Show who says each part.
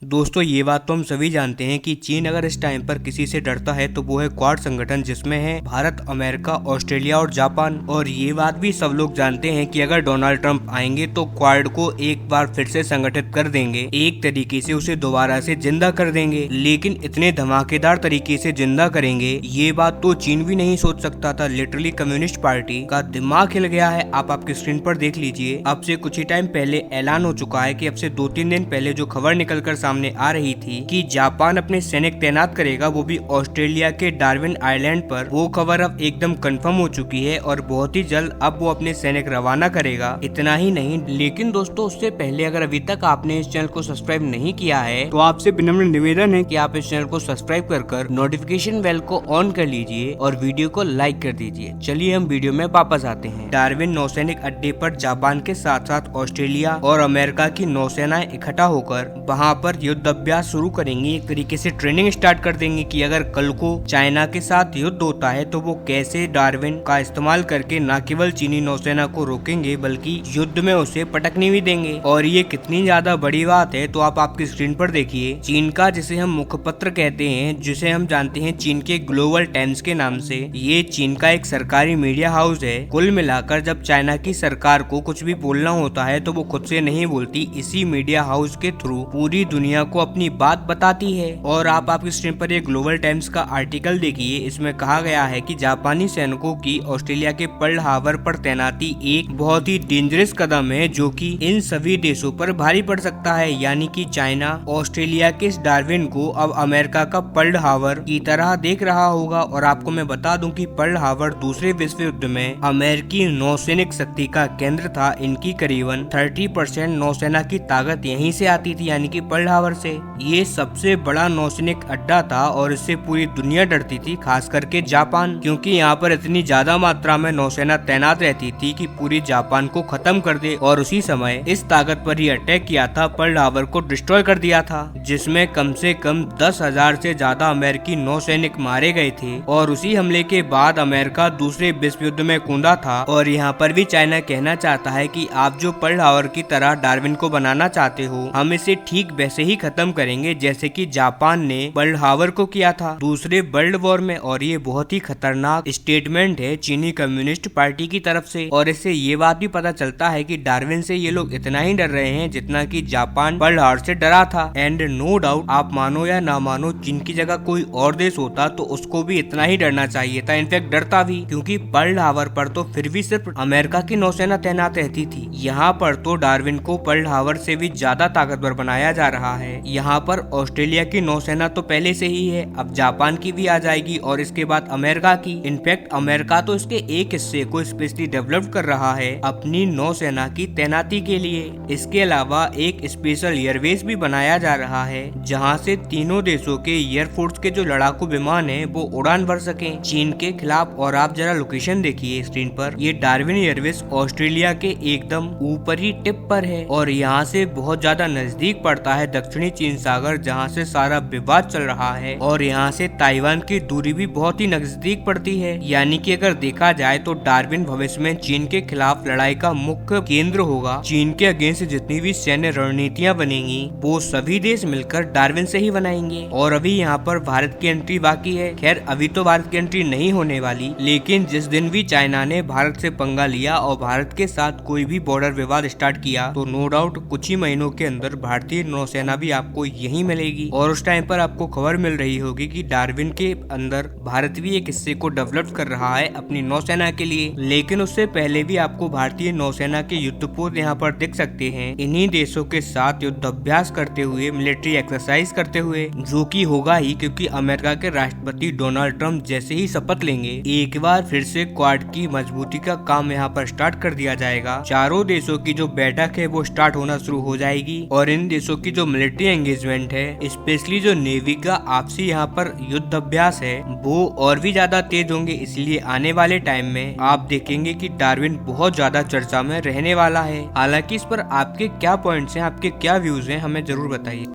Speaker 1: दोस्तों ये बात तो हम सभी जानते हैं कि चीन अगर इस टाइम पर किसी से डरता है तो वो है क्वाड संगठन, जिसमें है भारत, अमेरिका, ऑस्ट्रेलिया और जापान। और ये बात भी सब लोग जानते हैं कि अगर डोनाल्ड ट्रंप आएंगे तो क्वाड को एक बार फिर से संगठित कर देंगे, एक तरीके से उसे दोबारा से जिंदा कर देंगे। लेकिन इतने धमाकेदार तरीके से जिंदा करेंगे ये बात तो चीन भी नहीं सोच सकता था। लिटरली कम्युनिस्ट पार्टी का दिमाग हिल गया है। आप आपकी स्क्रीन पर देख लीजिए, अब से कुछ ही टाइम पहले ऐलान हो चुका है कि अब से 2-3 दिन पहले जो खबर निकल कर सामने आ रही थी कि जापान अपने सैनिक तैनात करेगा, वो भी ऑस्ट्रेलिया के डार्विन आइलैंड पर, वो खबर अब एकदम कंफर्म हो चुकी है और बहुत ही जल्द अब वो अपने सैनिक रवाना करेगा। इतना ही नहीं, लेकिन दोस्तों उससे पहले अगर अभी तक आपने इस चैनल को सब्सक्राइब नहीं किया है तो आपसे विनम्र निवेदन है कि आप इस चैनल को सब्सक्राइब कर नोटिफिकेशन बेल को ऑन कर लीजिए और वीडियो को लाइक कर दीजिए। चलिए हम वीडियो में वापस आते हैं। डार्विन नौसैनिक अड्डे पर जापान के साथ साथ ऑस्ट्रेलिया और अमेरिका की नौसेनाएं इकट्ठा होकर वहां पर युद्ध अभ्यास शुरू करेंगी। एक तरीके से ट्रेनिंग स्टार्ट कर देंगे कि अगर कल को चाइना के साथ युद्ध होता है तो वो कैसे डार्विन का इस्तेमाल करके न केवल चीनी नौसेना को रोकेंगे बल्कि युद्ध में उसे पटकने भी देंगे। और ये कितनी ज्यादा बड़ी बात है तो आप आपकी स्क्रीन पर देखिए। चीन का, जिसे हम मुखपत्र कहते हैं, जिसे हम जानते हैं चीन के ग्लोबल टाइम्स के नाम से, ये चीन का एक सरकारी मीडिया हाउस है। कुल मिलाकर जब चाइना की सरकार को कुछ भी बोलना होता है तो वो खुद से नहीं बोलती, इसी मीडिया हाउस के थ्रू पूरी दुनिया को अपनी बात बताती है। और आप आपकी स्क्रीन पर एक ग्लोबल टाइम्स का आर्टिकल देखिए। इसमें कहा गया है कि जापानी सैनिकों की ऑस्ट्रेलिया के पर्ल हार्बर पर तैनाती एक बहुत ही डेंजरस कदम है जो कि इन सभी देशों पर भारी पड़ सकता है। यानी कि चाइना ऑस्ट्रेलिया के इस डार्विन को अब अमेरिका का पर्ल हार्बर की तरह देख रहा होगा। और आपको मैं बता दूं कि पर्ल हार्बर दूसरे विश्व युद्ध में अमेरिकी नौसैनिक शक्ति का केंद्र था। इनकी करीबन 30% नौसेना की ताकत यहीं से आती थी, यानी कि पर्ल हार्बर से। ये सबसे बड़ा नौसैनिक अड्डा था और इससे पूरी दुनिया डरती थी, खास करके जापान, क्योंकि यहाँ पर इतनी ज्यादा मात्रा में नौसेना तैनात रहती थी कि पूरी जापान को खत्म कर दे। और उसी समय इस ताकत पर ही अटैक किया था, पर्ल हार्बर को डिस्ट्रॉय कर दिया था, जिसमें कम से कम 10,000 से ज्यादा अमेरिकी नौसैनिक मारे गए थे। और उसी हमले के बाद अमेरिका दूसरे विश्व युद्ध में कूदा था। और यहाँ पर भी चाइना कहना चाहता है कि आप जो पर्ल हार्बर की तरह डार्विन को बनाना चाहते हो, हम इसे ठीक वैसे ही खत्म करेंगे जैसे कि जापान ने पर्ल हार्बर को किया था दूसरे वर्ल्ड वॉर में। और ये बहुत ही खतरनाक स्टेटमेंट है चीनी कम्युनिस्ट पार्टी की तरफ से। और इससे ये बात भी पता चलता है कि डार्विन से ये लोग इतना ही डर रहे हैं जितना कि जापान पर्ल हार्बर से डरा था। एंड नो डाउट, आप मानो या ना मानो, चीन की जगह कोई और देश होता तो उसको भी इतना ही डरना चाहिए था, इनफैक्ट डरता भी, क्योंकि पर्ल हार्बर पर तो फिर भी सिर्फ अमेरिका की नौसेना तैनात रहती थी। यहाँ पर तो डार्विन को पर्ल हार्बर से भी ज्यादा ताकतवर बनाया जा रहा है। यहाँ पर ऑस्ट्रेलिया की नौसेना तो पहले से ही है, अब जापान की भी आ जाएगी और इसके बाद अमेरिका की। इनफैक्ट अमेरिका तो इसके एक हिस्से को स्पेशली डेवलप कर रहा है अपनी नौसेना की तैनाती के लिए। इसके अलावा एक स्पेशल एयरवेज भी बनाया जा रहा है जहां से तीनों देशों के एयरफोर्स के जो लड़ाकू विमान है वो उड़ान भर सके चीन के खिलाफ। और आप जरा लोकेशन देखिए स्क्रीन पर, ये डार्विन एयरवेज ऑस्ट्रेलिया के एकदम ऊपर ही टिप पर है और यहाँ से बहुत ज्यादा नजदीक पड़ता है दक्षिणी चीन सागर, जहाँ से सारा विवाद चल रहा है। और यहाँ से ताइवान की दूरी भी बहुत ही नजदीक पड़ती है। यानी कि अगर देखा जाए तो डार्विन भविष्य में चीन के खिलाफ लड़ाई का मुख्य केंद्र होगा। चीन के अगेंस्ट जितनी भी सैन्य रणनीतियाँ बनेंगी वो सभी देश मिलकर डार्विन से ही बनाएंगे। और अभी यहाँ पर भारत की एंट्री बाकी है। खैर अभी तो भारत की एंट्री नहीं होने वाली, लेकिन जिस दिन भी चाइना ने भारत से पंगा लिया और भारत के साथ कोई भी बॉर्डर विवाद स्टार्ट किया तो नो डाउट कुछ ही महीनों के अंदर भारतीय नौसेना भी आपको यहीं मिलेगी। और उस टाइम पर आपको खबर मिल रही होगी कि डार्विन के अंदर भारत भी एक हिस्से को डेवलप कर रहा है अपनी नौसेना के लिए। लेकिन उससे पहले भी आपको भारतीय नौसेना के युद्धपोत यहाँ पर दिख सकते हैं, इन्हीं देशों के साथ युद्ध अभ्यास करते हुए, मिलिट्री एक्सरसाइज करते हुए, जो कि होगा ही क्योंकि अमेरिका के राष्ट्रपति डोनाल्ड ट्रंप जैसे ही शपथ लेंगे एक बार फिर से क्वाड की मजबूती का काम यहाँ पर स्टार्ट कर दिया जाएगा। चारों देशों की जो बैठक है वो स्टार्ट होना शुरू हो जाएगी और इन देशों की जो मिलिट्री एंगेजमेंट है, स्पेशली जो नेवी का आपसी यहाँ पर युद्ध अभ्यास है, वो और भी ज्यादा तेज होंगे। इसलिए आने वाले टाइम में आप देखेंगे कि डार्विन बहुत ज्यादा चर्चा में रहने वाला है। हालांकि इस पर आपके क्या पॉइंट्स हैं, आपके क्या व्यूज हैं, हमें जरूर बताइए।